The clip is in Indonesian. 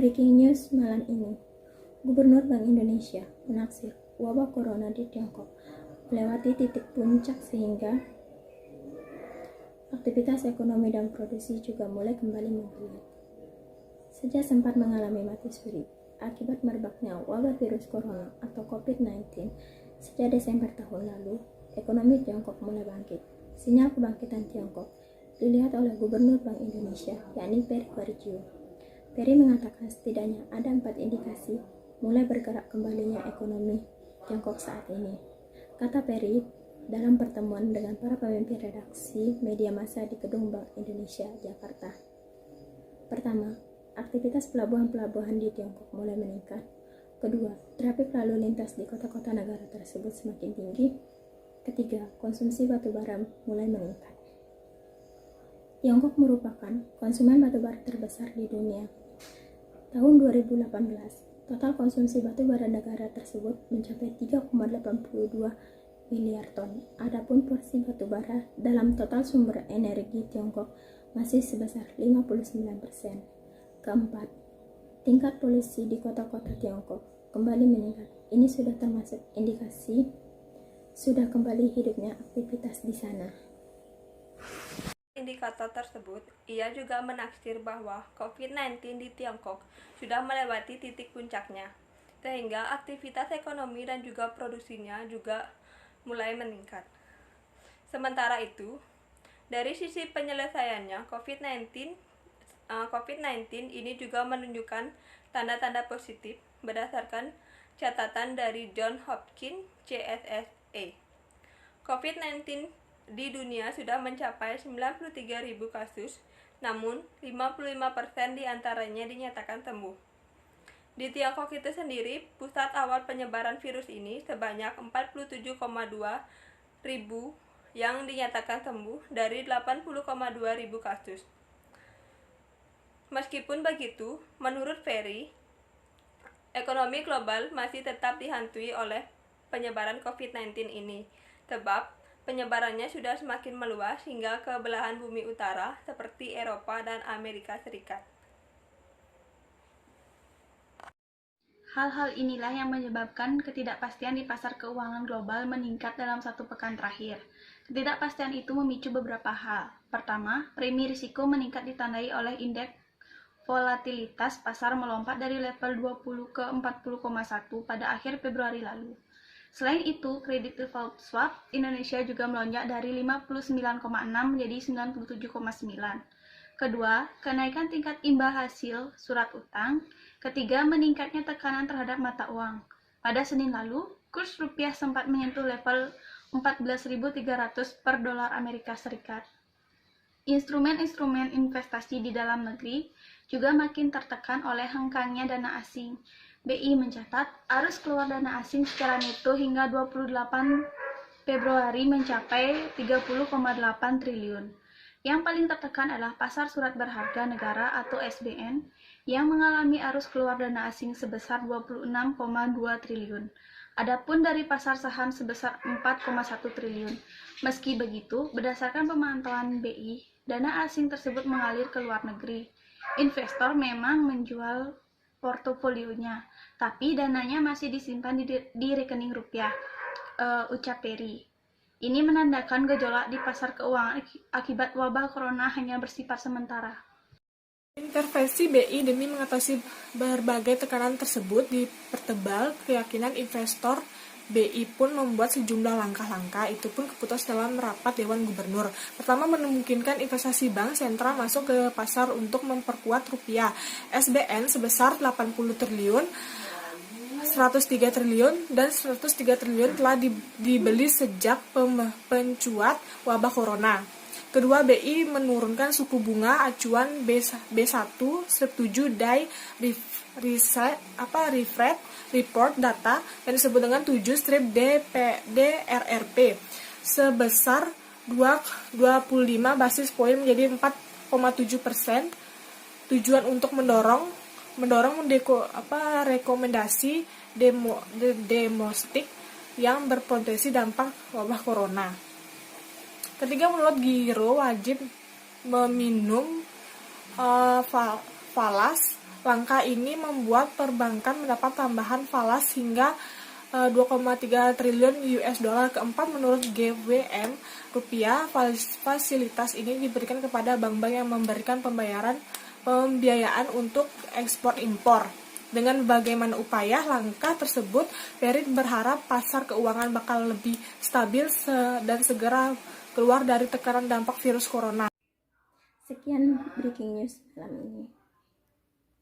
Breaking news malam ini, Gubernur Bank Indonesia menaksir wabah corona di Tiongkok melewati titik puncak sehingga aktivitas ekonomi dan produksi juga mulai kembali menggeliat. Sejak sempat mengalami mati suri akibat merebaknya wabah virus corona atau COVID-19 sejak Desember tahun lalu, ekonomi Tiongkok mulai bangkit. Sinyal kebangkitan Tiongkok dilihat oleh Gubernur Bank Indonesia, yakni Peri Warjio. Peri mengatakan setidaknya ada 4 indikasi mulai bergerak kembalinya ekonomi Tiongkok saat ini. Kata Peri dalam pertemuan dengan para pemimpin redaksi media massa di Gedung Bank Indonesia, Jakarta. Pertama, aktivitas pelabuhan-pelabuhan di Tiongkok mulai meningkat. Kedua, trafik lalu lintas di kota-kota negara tersebut semakin tinggi. Ketiga, konsumsi batu bara mulai meningkat. Tiongkok merupakan konsumen batu bara terbesar di dunia. Tahun 2018, total konsumsi batu bara negara tersebut mencapai 3,82 miliar ton. Adapun porsi batu bara dalam total sumber energi Tiongkok masih sebesar 59%. Keempat, tingkat polusi di kota-kota Tiongkok kembali meningkat. Ini sudah termasuk indikasi sudah kembali hidupnya aktivitas di sana. Indikator tersebut, ia juga menaksir bahwa COVID-19 di Tiongkok sudah melewati titik puncaknya, sehingga aktivitas ekonomi dan juga produksinya juga mulai meningkat. Sementara itu, dari sisi penyelesaiannya, COVID-19 ini juga menunjukkan tanda-tanda positif berdasarkan catatan dari Johns Hopkins CSSA. COVID-19 di dunia sudah mencapai 93.000 kasus, namun 55% diantaranya dinyatakan sembuh. Di Tiongkok itu sendiri, pusat awal penyebaran virus ini sebanyak 47,2 ribu yang dinyatakan sembuh dari 80,2 ribu kasus. Meskipun begitu, menurut Ferry, ekonomi global masih tetap dihantui oleh penyebaran COVID-19 ini, sebab penyebarannya sudah semakin meluas hingga ke belahan bumi utara seperti Eropa dan Amerika Serikat. Hal-hal inilah yang menyebabkan ketidakpastian di pasar keuangan global meningkat dalam 1 pekan terakhir. Ketidakpastian itu memicu beberapa hal. Pertama, premi risiko meningkat ditandai oleh indeks volatilitas pasar melompat dari level 20 ke 40,1 pada akhir Februari lalu. Selain itu, kredit default swap Indonesia juga melonjak dari 59,6 menjadi 97,9. Kedua, kenaikan tingkat imbal hasil surat utang. Ketiga, meningkatnya tekanan terhadap mata uang. Pada Senin lalu, kurs rupiah sempat menyentuh level 14.300 per dolar Amerika Serikat. Instrumen-instrumen investasi di dalam negeri juga makin tertekan oleh hengkangnya dana asing. BI mencatat arus keluar dana asing secara neto hingga 28 Februari mencapai 30,8 triliun. Yang paling tertekan adalah pasar surat berharga negara atau SBN yang mengalami arus keluar dana asing sebesar 26,2 triliun. Adapun dari pasar saham sebesar 4,1 triliun. Meski begitu, berdasarkan pemantauan BI, dana asing tersebut mengalir ke luar negeri. Investor memang menjual portofolionya, tapi dananya masih disimpan di rekening rupiah, ucap Peri. Ini menandakan gejolak di pasar keuangan akibat wabah corona hanya bersifat sementara. Intervensi BI demi mengatasi berbagai tekanan tersebut dipertebal keyakinan investor. BI pun membuat sejumlah langkah-langkah, itu pun keputus dalam rapat Dewan Gubernur. Pertama, memungkinkan investasi bank sentral masuk ke pasar untuk memperkuat rupiah. SBN sebesar 80 triliun, 103 triliun, dan 103 triliun telah dibeli sejak pencuat wabah corona. Kedua, BI menurunkan suku bunga acuan B1 strip 7 day refresh report data yang disebut dengan 7 strip DRRP sebesar 25 basis poin menjadi 4,7%. Tujuan untuk mendorong rekomendasi domestik yang berpotensi dampak wabah corona. Ketiga, menurut Giro wajib meminum falas langkah ini membuat perbankan mendapat tambahan falas hingga 2,3 triliun US dollar. Keempat, menurut GWM Rupiah, fasilitas ini diberikan kepada bank-bank yang memberikan pembiayaan untuk ekspor-impor. Dengan bagaimana upaya langkah tersebut, Perit berharap pasar keuangan bakal lebih stabil dan segera keluar dari tekanan dampak virus corona. Sekian breaking news malam ini.